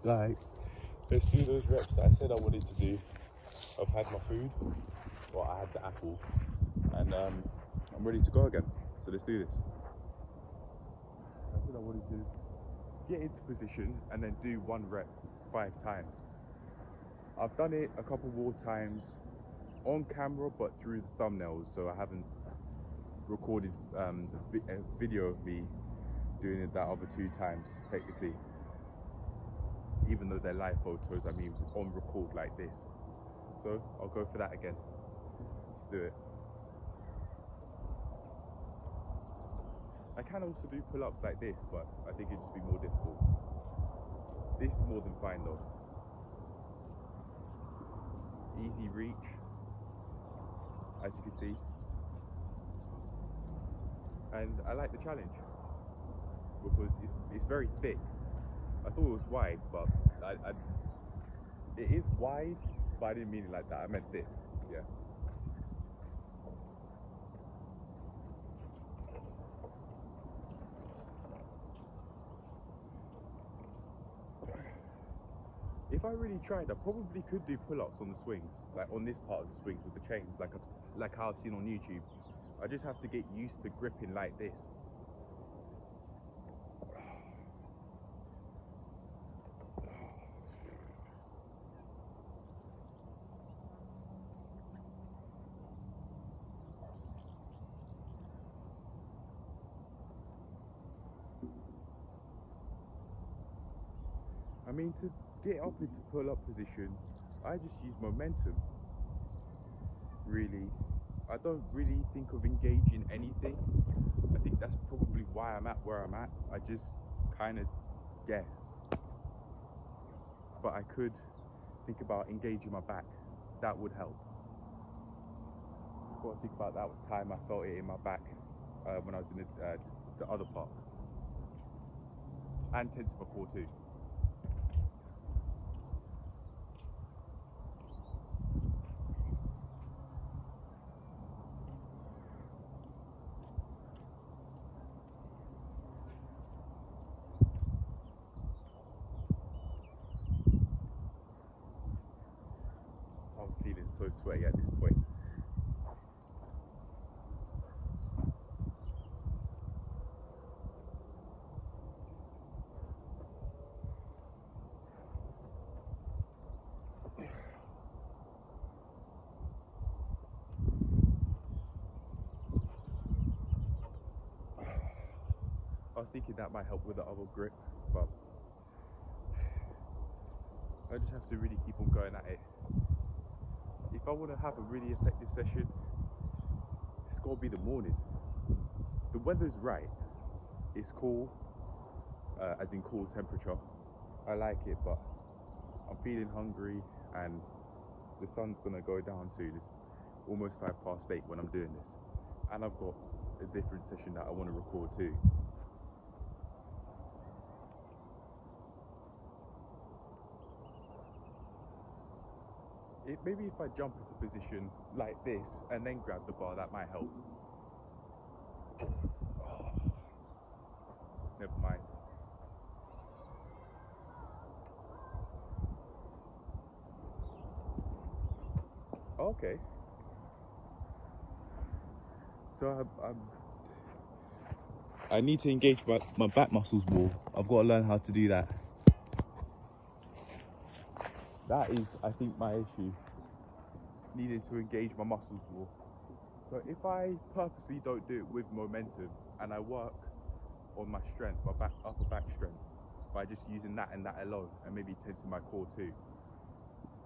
Like, let's do those reps that I said I wanted to do. I've had my food, well, I had the apple, and I'm ready to go again. So let's do this. I said I wanted to get into position and then do 1 rep 5 times. I've done it a couple more times on camera, but through the thumbnails, so I haven't recorded a video of me doing it that other 2 times, technically. Even though they're live photos, I mean on record like this. So I'll go for that again. Let's do it. I can also do pull-ups like this, but I think it'd just be more difficult. This is more than fine though. Easy reach, as you can see. And I like the challenge because it's very thick. I thought it was wide, but it is wide, but I didn't mean it like that. I meant thick, yeah. If I really tried, I probably could do pull-ups on the swings, like on this part of the swings with the chains, like how I've seen on YouTube. I just have to get used to gripping like this. I mean, to get up into pull-up position, I just use momentum, really. I don't really think of engaging anything. I think that's probably why I'm at where I'm at. I just kind of guess. But I could think about engaging my back. That would help. I've got to think about that time I felt it in my back when I was in the other part. And tense my core too. I'm feeling so sweaty at this point. I was thinking that might help with the other grip, but I just have to really keep on going at it. If I want to have a really effective session, it's got to be the morning. The weather's right. It's cool, as in cool temperature. I like it, but I'm feeling hungry and the sun's gonna go down soon. It's almost 8:05 when I'm doing this. And I've got a different session that I want to record too. Maybe if I jump into position like this and then grab the bar, that might help. Oh, never mind. Okay. So I need to engage my back muscles more. I've got to learn how to do that. That is, I think, my issue. Needing to engage my muscles more. So if I purposely don't do it with momentum and I work on my strength, my upper back strength, by just using that and that alone, and maybe tensing my core too,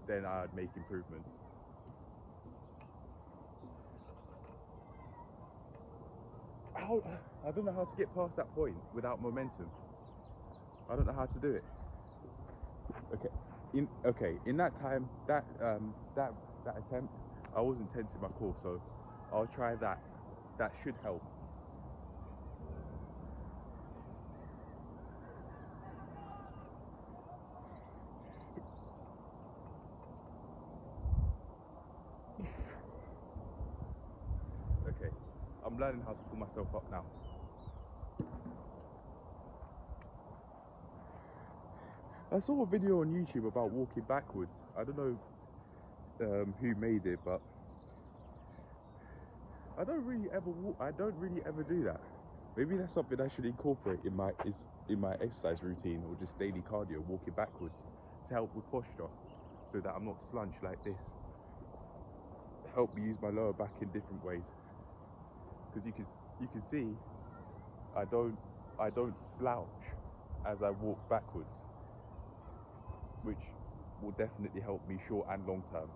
then I'd make improvements. I don't know how to get past that point without momentum. I don't know how to do it. In that time, that attempt, I wasn't tensing my core, so I'll try that. That should help. Okay, I'm learning how to pull myself up now. I saw a video on YouTube about walking backwards. I don't know who made it, but I don't really ever do that. Maybe that's something I should incorporate in my exercise routine, or just daily cardio, walking backwards, to help with posture, so that I'm not slunched like this. Help me use my lower back in different ways. Because you can see I don't slouch as I walk backwards, which will definitely help me short and long term,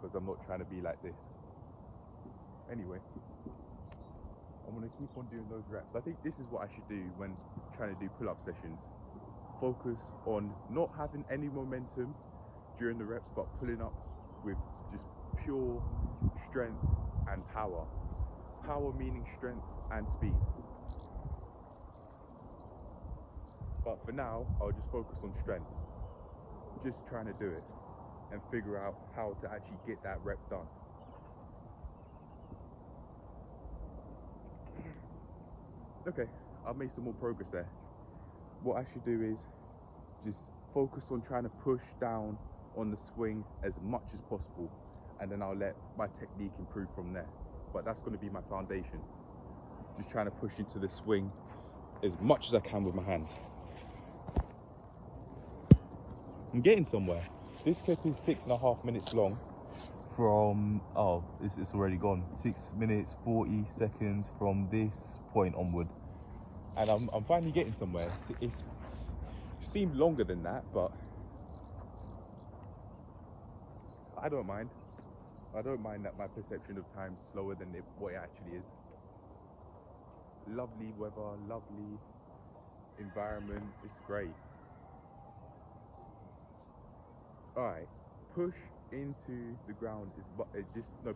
because I'm not trying to be like this. Anyway, I'm going to keep on doing those reps. I think this is what I should do when trying to do pull-up sessions. Focus on not having any momentum during the reps, but pulling up with just pure strength and power. Power meaning strength and speed. But for now, I'll just focus on strength. Just trying to do it and figure out how to actually get that rep done. Okay, I've made some more progress there. What I should do is just focus on trying to push down on the swing as much as possible, and then I'll let my technique improve from there. But that's going to be my foundation. Just trying to push into the swing as much as I can with my hands. I'm getting somewhere. This clip is 6.5 minutes long from, it's already gone. 6 minutes, 40 seconds from this point onward. And I'm finally getting somewhere. It seemed longer than that, but I don't mind. I don't mind that my perception of time's slower than what it actually is. Lovely weather, lovely environment, it's great. Alright, push into the ground,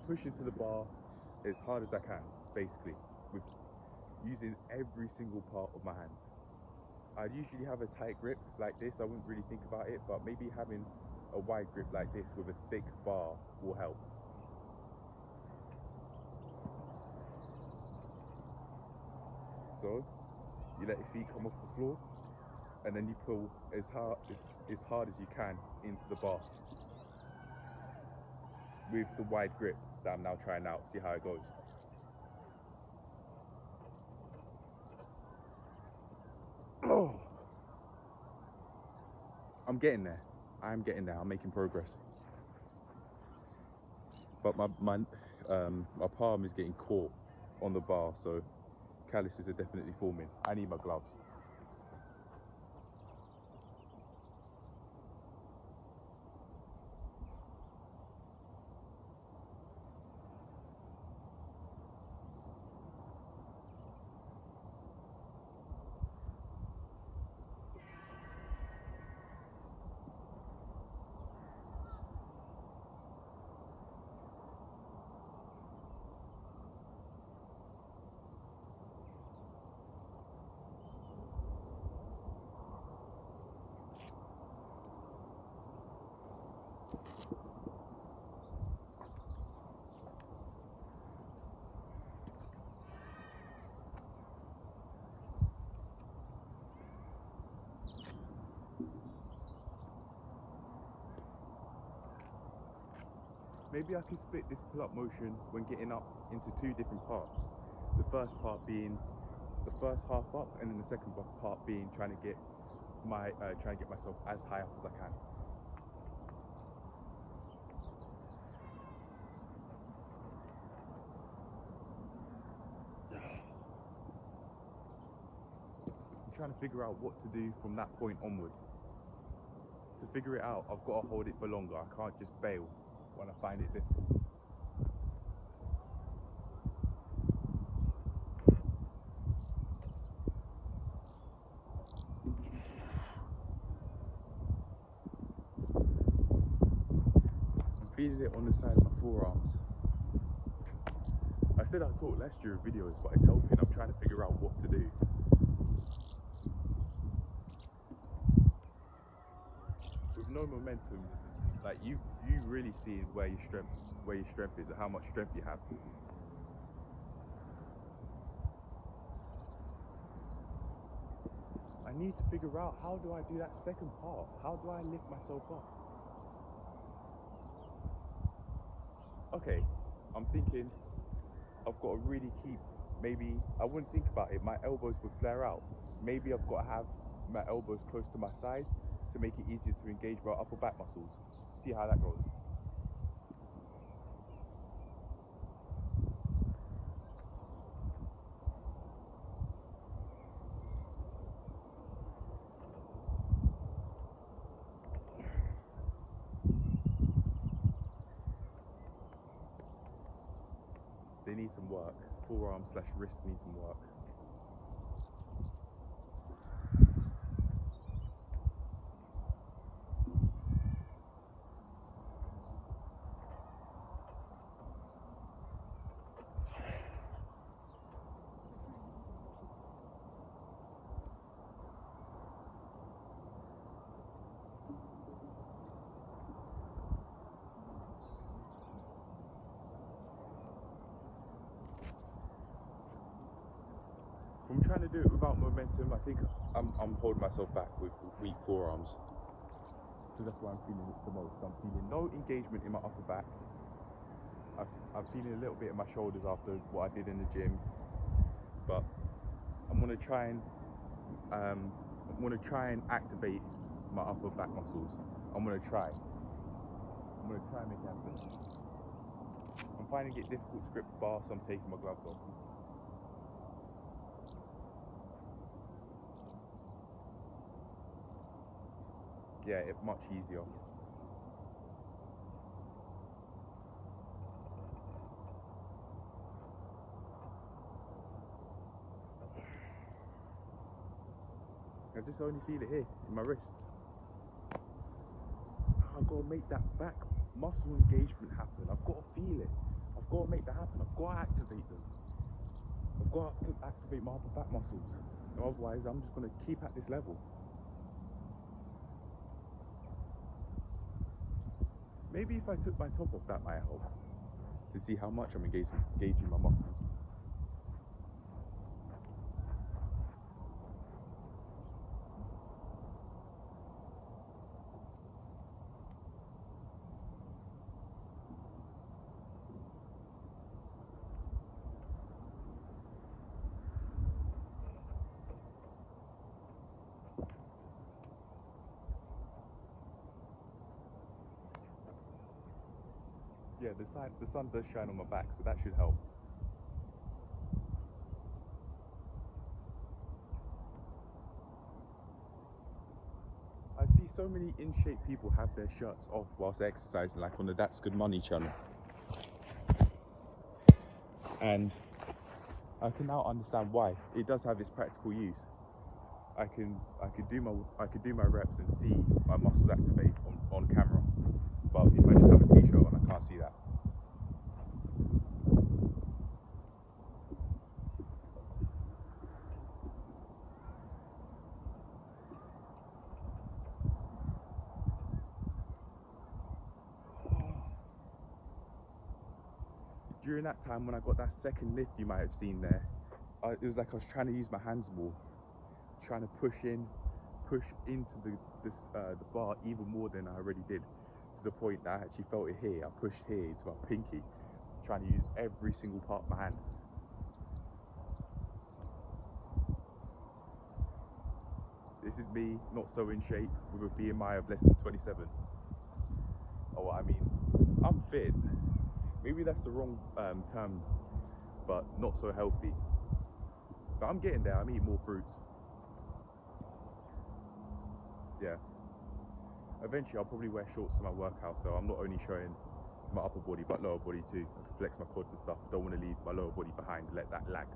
push into the bar as hard as I can, basically, with using every single part of my hands. I'd usually have a tight grip like this, I wouldn't really think about it, but maybe having a wide grip like this with a thick bar will help. So, you let your feet come off the floor, and then you pull as hard as you can into the bar with the wide grip that I'm now trying out. See how it goes. Oh, I'm getting there. I'm getting there. I'm making progress. But my palm is getting caught on the bar, so calluses are definitely forming. I need my gloves. Maybe I can split this pull-up motion when getting up into 2 different parts. The first part being the first half up, and then the second part being trying to get myself as high up as I can. I'm trying to figure out what to do from that point onward. To figure it out, I've got to hold it for longer. I can't just bail when I find it difficult. I'm feeling it on the side of my forearms. I said I'd talk less during videos, but it's helping. I'm trying to figure out what to do. With no momentum, like you really see where your strength is, and how much strength you have. I need to figure out, how do I do that second part? How do I lift myself up? Okay, I'm thinking I've got to really keep, maybe, I wouldn't think about it, my elbows would flare out. Maybe I've got to have my elbows close to my side to make it easier to engage my upper back muscles. See how that goes. They need some work. Forearm/wrists need some work. From trying to do it without momentum, I think I'm holding myself back with weak forearms. Because that's why I'm feeling it the most. I'm feeling no engagement in my upper back. I'm feeling a little bit in my shoulders after what I did in the gym. But I'm gonna try and activate my upper back muscles. I'm gonna try and make it happen. I'm finding it difficult to grip the bar, so I'm taking my gloves off. Yeah, it's much easier. I just only feel it here in my wrists. I've got to make that back muscle engagement happen. I've got to feel it. I've got to make that happen. I've got to activate them. I've got to activate my upper back muscles. Otherwise, I'm just going to keep at this level. Maybe if I took my top off, that might help to see how much I'm engaging my muscles. Yeah, the sun does shine on my back, so that should help. I see so many in-shape people have their shirts off whilst they're exercising, like on the That's Good Money channel. And I can now understand why. It does have its practical use. I could do my reps and see my muscles activate on camera. But if I just have a t-shirt on, I can't see that. During that time when I got that second lift you might have seen there, it was like I was trying to use my hands more, trying to push into the bar even more than I already did, to the point that I actually felt it here. I pushed here to my pinky, trying to use every single part of my hand. This is me, not so in shape, with a BMI of less than 27. Oh, I mean, I'm fit. Maybe that's the wrong term, but not so healthy. But I'm getting there. I'm eating more fruits. Yeah. Eventually, I'll probably wear shorts to my workout, so I'm not only showing my upper body, but lower body too. I can flex my quads and stuff. Don't want to leave my lower body behind and let that lag.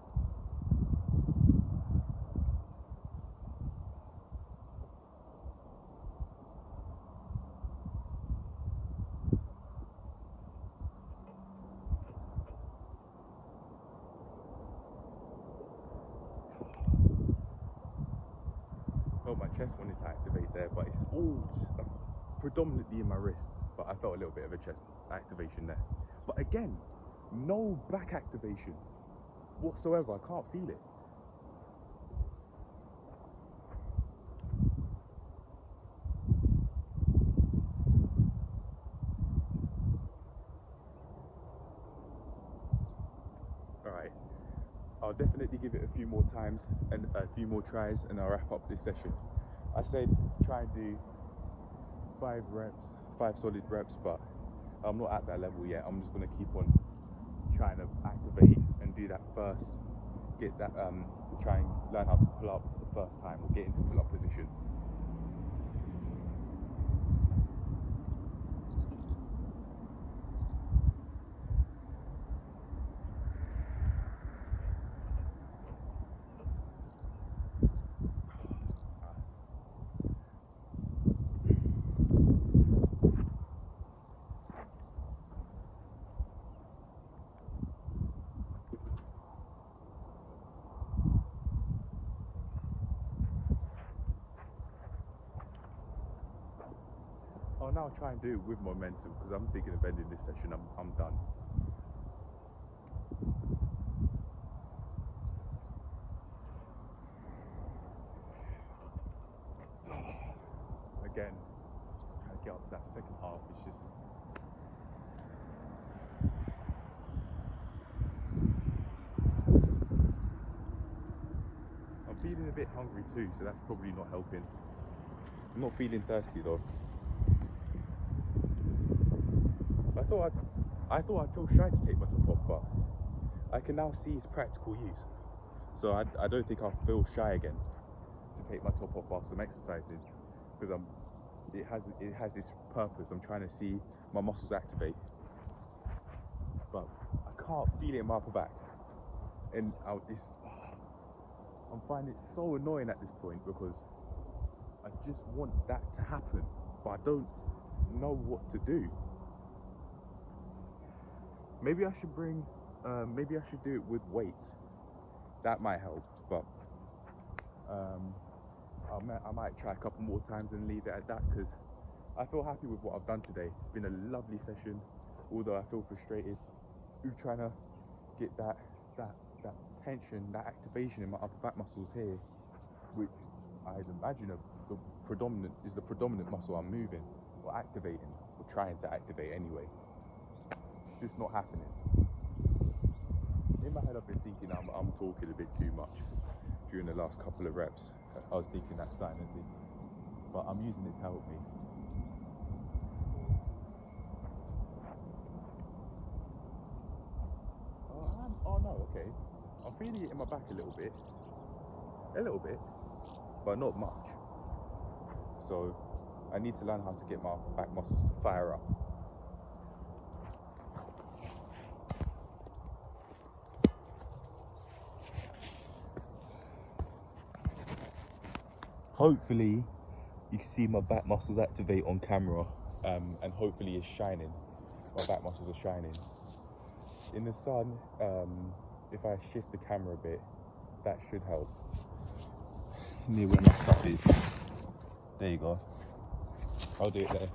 My chest wanted to activate there, but it's all just predominantly in my wrists, but I felt a little bit of a chest activation there. But again, no back activation whatsoever. I can't feel it. I'll definitely give it a few more times and a few more tries, and I'll wrap up this session. I said try and do 5 solid reps, but I'm not at that level yet. I'm just going to keep on trying to activate and do that first, get that, try and learn how to pull up for the first time, or get into pull up position. I'll now try and do it with momentum, because I'm thinking of ending this session. I'm done. Again, trying to get up to that second half is just. I'm feeling a bit hungry too, so that's probably not helping. I'm not feeling thirsty though. I thought I'd feel shy to take my top off, but I can now see its practical use. So I don't think I'll feel shy again to take my top off whilst I'm exercising, because it has this purpose. I'm trying to see my muscles activate, but I can't feel it in my upper back, and I'm finding it so annoying at this point, because I just want that to happen, but I don't know what to do. Maybe I should maybe I should do it with weights. That might help, but I might try a couple more times and leave it at that, because I feel happy with what I've done today. It's been a lovely session, although I feel frustrated with trying to get that tension, that activation in my upper back muscles here, which I'd imagine is the predominant muscle I'm moving or activating, or trying to activate anyway. It's just not happening. In my head, I've been thinking I'm talking a bit too much during the last couple of reps. I was thinking that's starting to think, but I'm using it to help me. Oh no, okay. I'm feeling it in my back a little bit, but not much. So I need to learn how to get my back muscles to fire up. Hopefully you can see my back muscles activate on camera, and hopefully it's shining. My back muscles are shining. In the sun, if I shift the camera a bit, that should help. Near where my stuff is. There you go. I'll do it there.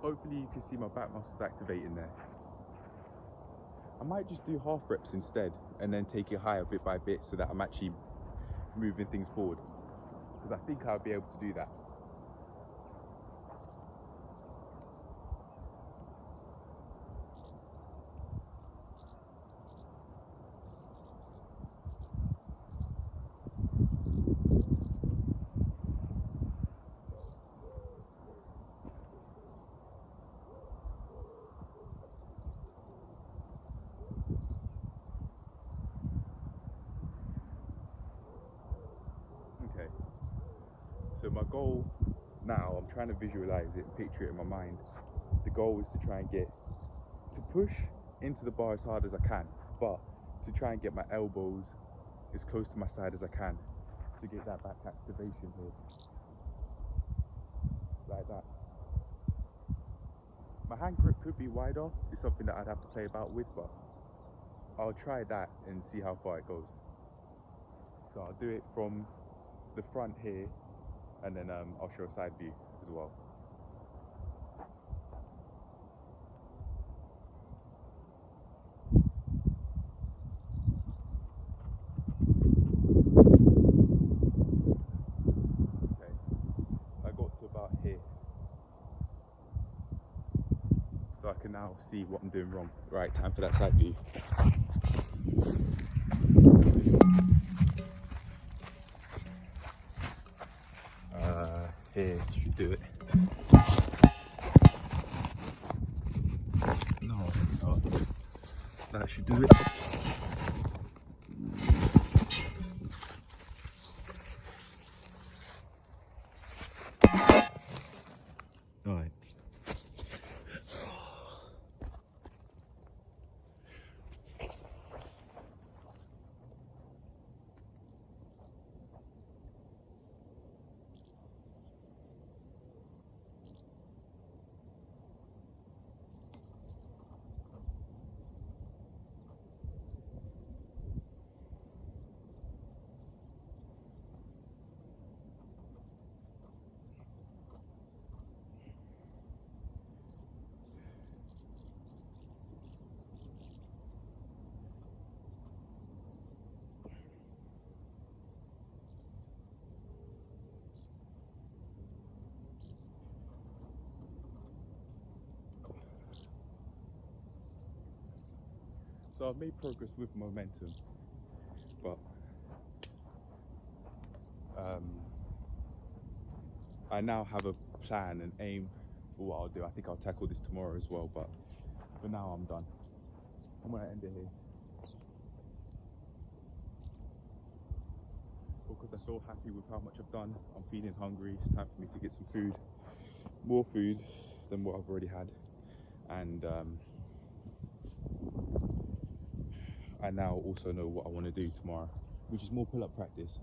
Hopefully you can see my back muscles activating there. I might just do half reps instead, and then take it higher bit by bit, so that I'm actually moving things forward, because I think I'll be able to do that. Okay, so my goal now, I'm trying to visualize it, picture it in my mind. The goal is to try and get to push into the bar as hard as I can, but to try and get my elbows as close to my side as I can to get that back activation here, like that. My hand grip could be wider, it's something that I'd have to play about with, but I'll try that and see how far it goes. So I'll do it from the front here, and then I'll show a side view as well. Okay, I got to about here. So I can now see what I'm doing wrong. Right, time for that side view. Here should do it. No, that should do it. All right. So I've made progress with momentum, but I now have a plan and aim for what I'll do. I think I'll tackle this tomorrow as well, but for now I'm done. I'm gonna end it here. Because I feel happy with how much I've done. I'm feeling hungry, it's time for me to get some food. More food than what I've already had. And I now also know what I want to do tomorrow, which is more pull-up practice.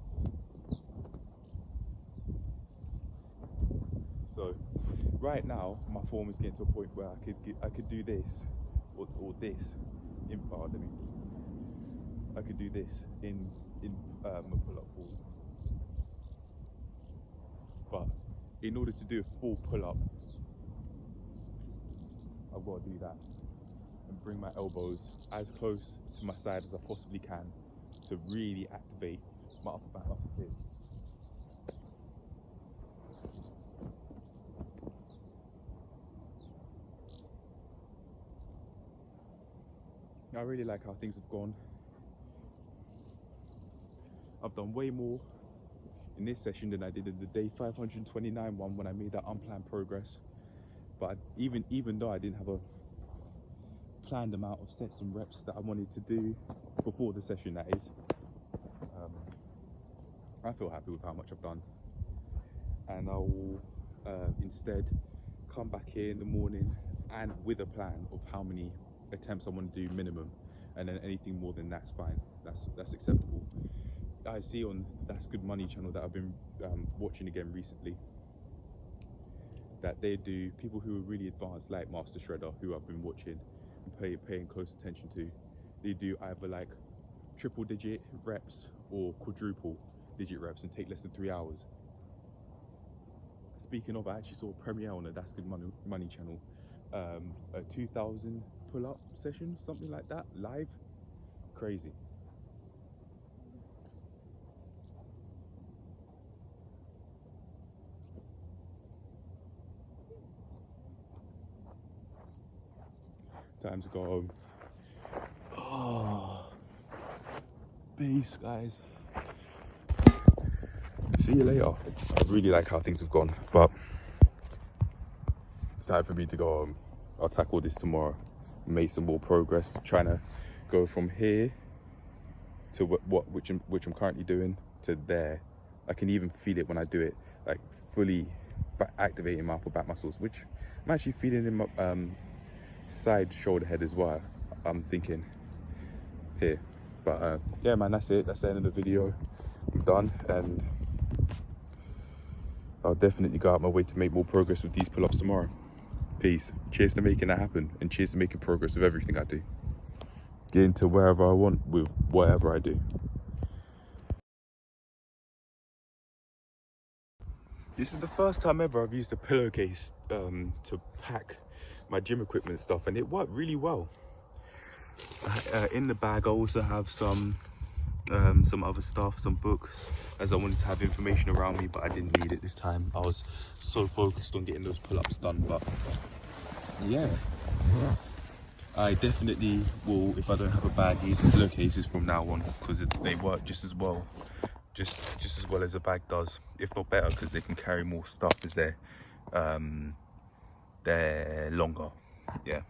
So right now my form is getting to a point where I could do this or this in I could do this in a pull-up form. But in order to do a full pull-up, I've got to do that and bring my elbows as close to my side as I possibly can to really activate my upper back muscles here. I really like how things have gone. I've done way more in this session than I did in the day 529 one when I made that unplanned progress. But even though I didn't have a planned amount of sets and reps that I wanted to do before the session, that is, I feel happy with how much I've done. And I will instead come back here in the morning and with a plan of how many attempts I want to do minimum, and then anything more than that's fine, that's acceptable. I see on That's Good Money channel that I've been watching again recently, that they do, people who are really advanced like Master Shredder, who I've been watching and paying close attention to, they do either like triple digit reps or quadruple digit reps and take less than 3 hours. Speaking of, I actually saw a premiere on the That's Good Money channel, a 2,000 pull-up session, something like that, live. Crazy. Time to go home. Oh, peace, guys. See you later. I really like how things have gone, but it's time for me to go home. I'll tackle this tomorrow. Make some more progress, trying to go from here to which I'm currently doing to there. I can even feel it when I do it, like fully activating my upper back muscles, which I'm actually feeling in my side shoulder head as well. I'm thinking here. But yeah, man, that's it. That's the end of the video. I'm done, and I'll definitely go out my way to make more progress with these pull-ups tomorrow. Peace. Cheers to making that happen, and cheers to making progress with everything I do. Get into wherever I want with whatever I do. This is the first time ever I've used a pillowcase to pack my gym equipment stuff, and it worked really well. In the bag I also have some other stuff, some books, as I wanted to have information around me, but I didn't need it this time. I was so focused on getting those pull-ups done. But yeah, I definitely will, if I don't have a bag, use pillowcases from now on, because they work just as well as a bag does, if not better, because they can carry more stuff as they're longer. Yeah.